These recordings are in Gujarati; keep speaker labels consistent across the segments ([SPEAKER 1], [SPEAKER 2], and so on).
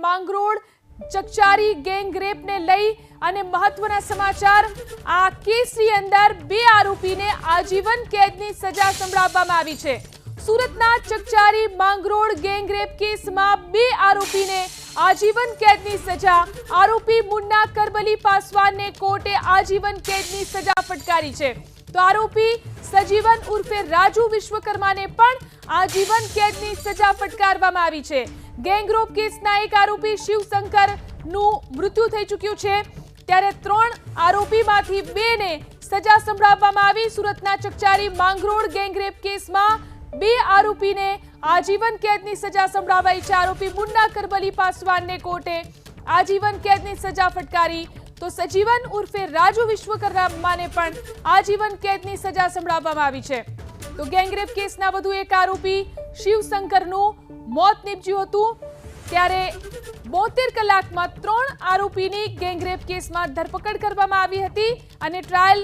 [SPEAKER 1] માંગરોળ ચકચારી ગેંગ રેપને લઈ અને મહત્વના સમાચાર। આ કેસની અંદર 2 આરોપીને આજીવન કેદની સજા સંભળાવવામાં આવી છે। સુરતના ચકચારી માંગરોળ ગેંગ રેપ કેસમાં 2 આરોપીને આજીવન કેદની સજા। આરોપી મુન્ના કરબલી પાસવાનને કોર્ટે આજીવન કેદની સજા ફટકારી છે, તો આરોપી સજીવન ઉર્ફે રાજુ વિશ્વકર્માને પણ આજીવન કેદની સજા ફટકારવામાં આવી છે। ગેંગરેપ કેસના એક આરોપી શિવશંકરનું મૃત્યુ થઈ ચૂક્યું છે, ત્યારે 3 આરોપીમાંથી 2ને સજા સંભળાવવામાં આવી। સુરતના ચકચારી માંગરોળ ગેંગરેપ કેસમાં 2 આરોપીને આજીવન કેદની સજા સંભળાવાઈ છે। આરોપી મુન્ના કરબલી પાસવાનને કોર્ટે આજીવન કેદની સજા ફટકારી, તો સજીવન ઉર્ફે રાજુ વિશ્વકર્માને પણ આજીવન કેદની સજા સંભળાવવામાં આવી છે। તો ગેંગરેપ કેસના વધુ એક આરોપી શિવશંકરનું મોત નીપજ્યું હતું, ત્યારે 72 કલાકમાં 3 આરોપીની ગેંગરેપ કેસમાં ધરપકડ કરવામાં આવી હતી અને ટ્રાયલ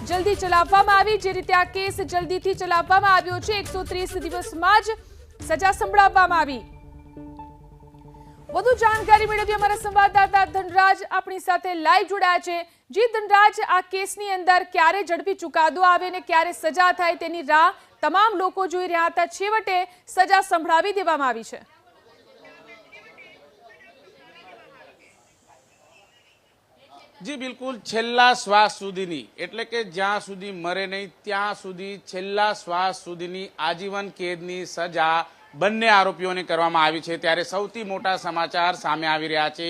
[SPEAKER 1] જલ્દી ચલાવવામાં આવી। જે રીતે આ કેસ જલ્દીથી ચલાવવામાં આવ્યો છે, 130 દિવસમાં જ સજા સંભળાવવામાં આવી। વધુ જાણકારી મેળવી અમારા સંવાદદાતા ધનરાજ આપણી સાથે લાઈવ જોડાયા છે। જી ધનરાજ, આ કેસની અંદર ક્યારે ઝડપી ચુકાદો આવે ને ક્યારે સજા થાય તેની રાહ તમામ લોકો જોઈ રહ્યા હતા, છેવટે સજા સંભળાવી દેવામાં આવી છે।
[SPEAKER 2] જી બિલકુલ, છેલ્લા શ્વાસ સુધીની એટલે કે જ્યાં સુધી મરે નહીં ત્યાં સુધી છેલ્લા શ્વાસ સુધીની આજીવન કેદની સજા બંને આરોપીઓને કરવામાં આવી છે। ત્યારે સૌથી મોટા સમાચાર સામે આવી રહ્યા છે।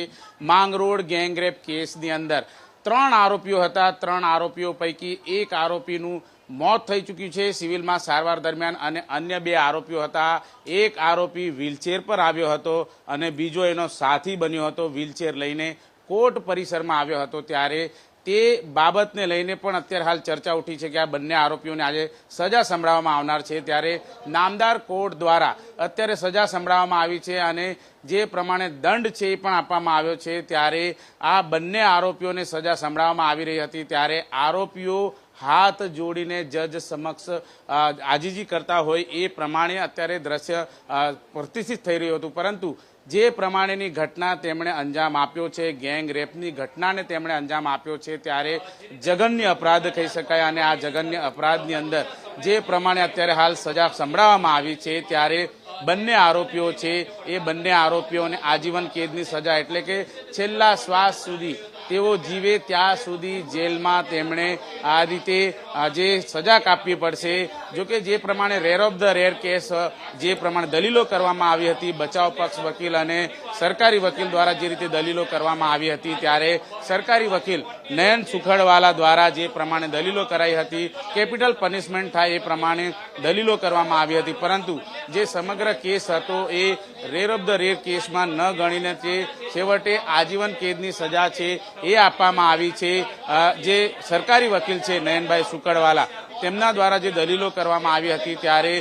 [SPEAKER 2] માંગરોળ ગેંગરેપ કેસની અંદર 3 આરોપીઓ હતા। 3 આરોપીઓ પૈકી એક આરોપીનું મોત થઈ ચૂક્યું છે સિવિલમાં સારવાર દરમિયાન, અને અન્ય 2 આરોપીઓ હતા। એક આરોપી વ્હીલચેર પર આવ્યો હતો અને બીજો એનો સાથી બન્યો હતો, વ્હીલચેર લઈને કોર્ટ પરિસરમાં આવ્યો હતો। ત્યારે તે બાબતને લઈને પણ અત્યારે હાલ ચર્ચા ઉઠી છે કે આ બંને આરોપીઓને આજે સજા સંભળાવવામાં આવનાર છે। ત્યારે નામદાર કોર્ટ દ્વારા અત્યારે સજા સંભળાવવામાં આવી છે અને જે પ્રમાણે દંડ છે એ પણ આપવામાં આવ્યો છે। ત્યારે આ બંને આરોપીઓને સજા સંભળાવવામાં આવી રહી હતી, ત્યારે આરોપીઓ હાથ જોડીને જજ સમક્ષ આજીજી કરતા હોય એ પ્રમાણે અત્યારે દ્રશ્ય પ્રતિષ્ઠિત થઈ રહ્યું હતું, પરંતુ જે પ્રમાણેની ઘટના તેમણે અંજામ આપ્યો છે, ગેંગ રેપની ઘટનાને તેમણે અંજામ આપ્યો છે, ત્યારે જઘન્ય અપરાધ કહી શકાય। અને આ જઘન્ય અપરાધની અંદર જે પ્રમાણે અત્યારે હાલ સજા સંભળાવવામાં આવી છે, ત્યારે બંને આરોપીઓ છે એ બંને આરોપીઓને આજીવન કેદની સજા એટલે કે છેલ્લા શ્વાસ સુધી તેઓ જીવે ત્યાં સુધી જેલમાં તેમણે આ રીતે જે સજા કાપવી પડશે। જોકે જે પ્રમાણે rare of the rare case જે પ્રમાણે દલીલો કરવામાં આવી હતી, બચાવ પક્ષ વકીલ અને સરકારી વકીલ દ્વારા જે રીતે દલીલો કરવામાં આવી હતી, ત્યારે સરકારી વકીલ નયન સુખડવાલા દ્વારા જે પ્રમાણે દલીલો કરાઈ હતી, કેપિટલ પનિશમેન્ટ થાય એ પ્રમાણે દલીલો કરવામાં આવી હતી, પરંતુ જે સમગ્ર કેસ હતો એ રેર ઓફ ધ રેર કેસમાં ન ગણીને તે છેવટે આજીવન કેદની સજા છે એ આપવામાં આવી છે। જે સરકારી વકીલ છે નયનભાઈ સુકડવાલા, તેમના દ્વારા જે દલીલો કરવામાં આવી હતી, ત્યારે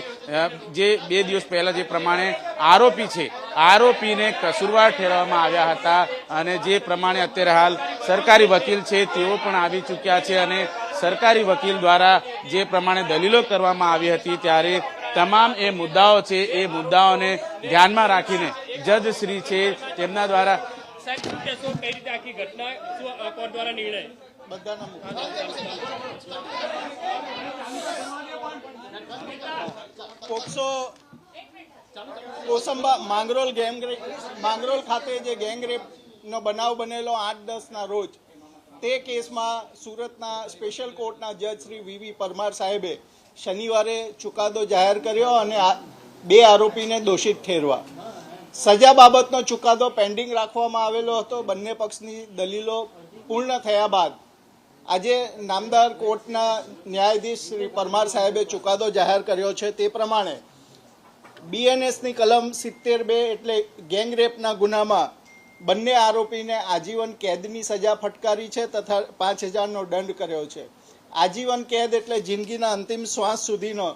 [SPEAKER 2] જે 2 દિવસ પહેલા જે પ્રમાણે આરોપી છે આરોપીને કસૂરવાર ઠેરવવામાં આવ્યા હતા, અને જે પ્રમાણે અત્યારે હાલ સરકારી વકીલ છે તેઓ પણ આવી ચૂક્યા છે, અને સરકારી વકીલ દ્વારા જે પ્રમાણે દલીલો કરવામાં આવી હતી, ત્યારે તમામ એ મુદ્દાઓ છે એ મુદ્દાઓને ધ્યાનમાં રાખીને જજ શ્રી છે તેમના દ્વારા
[SPEAKER 3] પોક્સો કોસંબા માંગરોળ ખાતે જે ગેંગરેપનો બનાવ બનેલો 8-10ના રોજ, તે કેસમાં સુરતના સ્પેશિયલ કોર્ટના જજ શ્રી વી પરમાર સાહેબે શનિવારે ચુકાદો જાહેર કર્યો અને 2 આરોપીને દોષિત ઠેરવા સજા બાબતનો ચુકાદો પેન્ડિંગ રાખવામાં આવેલો હતો। બંને પક્ષની દલીલો પૂર્ણ થયા બાદ આજે નામદાર કોર્ટના ન્યાયાધીશ શ્રી પરમાર સાહેબે ચુકાદો જાહેર કર્યો છે। તે પ્રમાણે BNSની કલમ 72 એટલે ગેંગરેપના ગુનામાં બંને આરોપીને આજીવન કેદની સજા ફટકારી છે તથા 5000નો દંડ કર્યો છે। આજીવન કેદ એટલે જિંદગીના અંતિમ શ્વાસ સુધીનો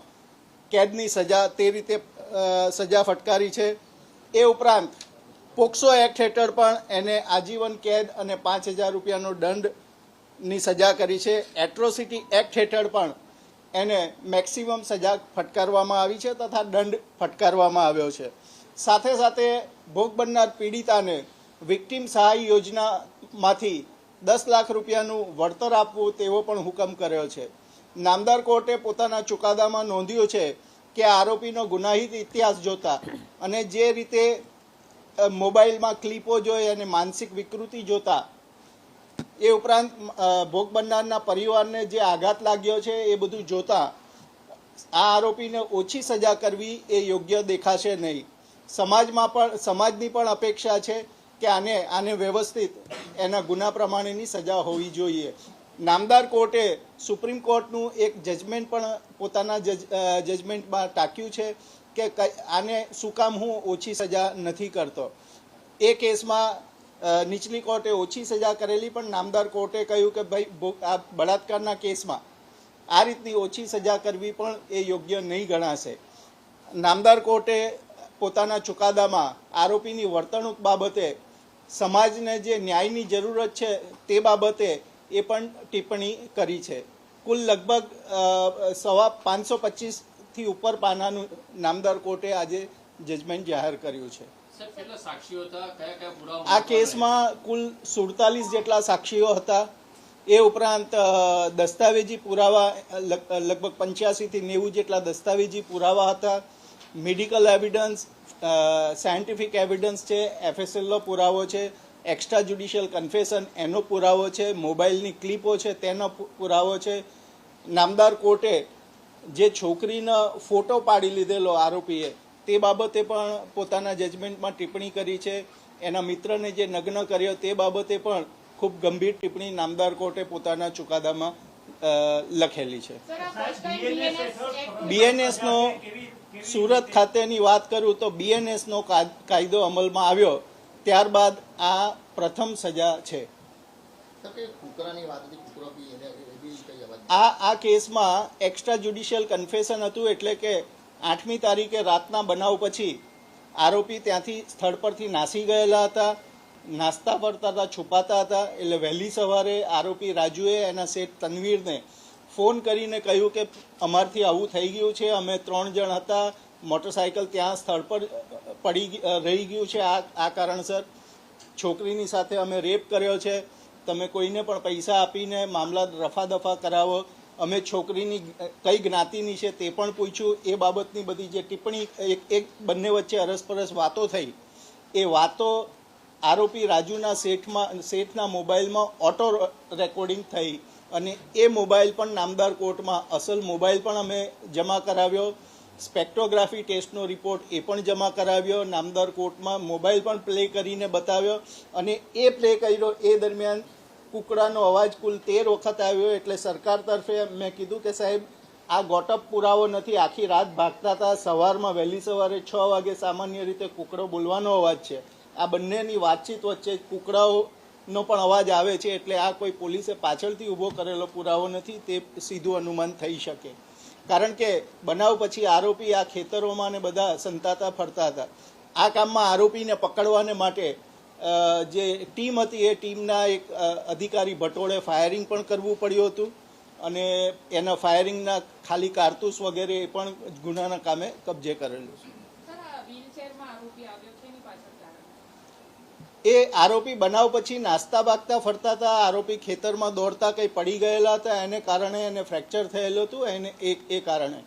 [SPEAKER 3] કેદની સજા, તે રીતે સજા ફટકારી છે। એ ઉપરાંત પોક્સો એક્ટ હેઠળ પણ એને આજીવન કેદ અને 5000 રૂપિયાનો દંડની સજા કરી છે। એટ્રોસિટી એક્ટ હેઠળ પણ એને મેક્સિમમ સજા ફટકારવામાં આવી છે તથા દંડ ફટકારવામાં આવ્યો છે। સાથે સાથે ભોગ બનનાર પીડિતાને વિક્ટિમ સહાય યોજનામાંથી 10 લાખ રૂપિયાનું વળતર આપવું તેવો પણ હુકમ કર્યો છે. નામદાર કોર્ટે પોતાના ચુકાદામાં નોંધ્યું છે કે આરોપીનો ગુનાહિત ઇતિહાસ જોતા અને જે રીતે મોબાઈલમાં ક્લિપો જોઈ અને માનસિક વિકૃતિ જોતા, એ ઉપરાંત ભોગ બનનારના પરિવારને જે આઘાત લાગ્યો છે એ બધું જોતા આ આરોપીને ઓછી સજા કરવી એ યોગ્ય દેખાશે નહીં. સમાજની પણ અપેક્ષા છે કે આને વ્યવસ્થિત એના ગુના પ્રમાણેની સજા હોવી જોઈએ. નામદાર કોર્ટે સુપ્રીમ કોર્ટનું એક જજમેન્ટ પણ પોતાના જજમેન્ટમાં ટાંક્યું છે કે આને શું કામ હું ઓછી સજા નથી કરતો. એ કેસમાં નીચલી કોર્ટે ઓછી સજા કરેલી, પણ નામદાર કોર્ટે કહ્યું કે ભાઈ આ બળાત્કારના કેસમાં આ રીતની ઓછી સજા કરવી પણ એ યોગ્ય નહીં ગણાશે. નામદાર કોર્ટે પોતાના ચુકાદામાં આરોપીની વર્તણૂક બાબતે સમાજને જે ન્યાયની જરૂરત છે તે બાબતે એ પણ ટિપ્પણી કરી છે. કુલ લગભગ 525થી ઉપર પાનાનું નામદાર કોર્ટે આજે જજમેન્ટ જાહેર કર્યું છે. આ કેસમાં કુલ 47 જેટલા સાક્ષીઓ હતા. એ ઉપરાંત દસ્તાવેજી પુરાવા લગભગ 85થી 90 જેટલા દસ્તાવેજી પુરાવા હતા. મેડિકલ એવિડન્સ, સાયન્ટિફિક એવિડન્સ છે, FSLનો પુરાવો છે, એક્સ્ટ્રા જ્યુડિશિયલ કન્ફેશન એનો પુરાવો છે, મોબાઈલની ક્લિપો છે તેનો પુરાવો છે. નામદાર કોર્ટે જે છોકરીનો ફોટો પાડી લીધેલો આરોપીએ તે બાબતે પણ પોતાના જજમેન્ટમાં ટિપ્પણી કરી છે. એના મિત્રને જે નગ્ન કર્યો તે બાબતે પણ ખૂબ ગંભીર ટિપ્પણી નામદાર કોર્ટે પોતાના ચુકાદામાં લખેલી છે. BNSનો સુરત ખાતેની વાત કરું તો BNSનો કાયદો અમલમાં આવ્યો ત્યારબાદ આ પ્રથમ સજા છે. આ કેસમાં એક્સ્ટ્રા જ્યુડિશિયલ કન્ફેશન હતું, એટલે કે 8મી તારીખે રાતના બનાવ પછી આરોપી ત્યાંથી સ્થળ પરથી નાસી ગયેલા હતા, નાસ્તા ફરતા હતા, છુપાતા હતા. એટલે વહેલી સવારે આરોપી રાજુએ એના શેઠ તનવીરને ફોન કરીને કહ્યું કે અમારથી આવું થઈ ગયું છે, અમે 3 જણ હતા, મોટરસાઇકલ ત્યાં સ્થળ પર રહી ગયું છે, આ કારણસર છોકરીની સાથે અમે રેપ કર્યો છે, તમે કોઈને પણ પૈસા આપીને મામલા રફા દફા કરાવો, અમે છોકરીની કઈ જ્ઞાતિની છે તે પણ પૂછ્યું. એ બાબતની બધી જે ટિપ્પણી એક બંને વચ્ચે અરસપરસ વાતો થઈ, એ વાતો આરોપી રાજુના શેઠના મોબાઈલમાં ઓટો રેકોર્ડિંગ થઈ અને એ મોબાઈલ પણ નામદાર કોર્ટમાં અસલ મોબાઈલ પણ અમે જમા કરાવ્યો. સ્પેક્ટ્રોગ્રાફી ટેસ્ટનો રિપોર્ટ એ પણ જમા કરાવ્યો. નામદાર કોર્ટમાં મોબાઈલ પણ પ્લે કરીને બતાવ્યો અને એ પ્લે કર્યો એ દરમિયાન કુકડાનો અવાજ કુલ 13 વખત આવ્યો. એટલે સરકાર તરફે મેં કીધું કે સાહેબ આ ગોટઅપ પુરાવો નથી, આખી રાત ભાગતા હતા, સવારમાં વહેલી સવારે 6 વાગે સામાન્ય રીતે કુકડો બોલવાનો અવાજ છે. આ બંનેની વાતચીત વચ્ચે કુકડાઓનો પણ અવાજ આવે છે. એટલે આ કોઈ પોલીસે પાછળથી ઊભો કરેલો પુરાવો નથી, તે સીધું અનુમાન થઈ શકે. કારણ કે બનાવ પછી આરોપી આ ખેતરોમાં ને બધા સંતાતા ફરતા હતા. આ કામમાં આરોપીને પકડવાને માટે જે ટીમ હતી એ ટીમના એક અધિકારી ભટોળે ફાયરિંગ પણ કરવું પડ્યું હતું અને એના ફાયરિંગના ખાલી કારતૂસ વગેરે એ પણ ગુનાના કામે કબજે કરેલું છે. એ આરોપી બનાવ પછી નાસ્તા બાગતા ફરતા હતા, આરોપી ખેતરમાં દોડતા કંઈ પડી ગયેલા હતા, એને કારણે એને ફ્રેક્ચર થયેલું હતું, એને એ કારણે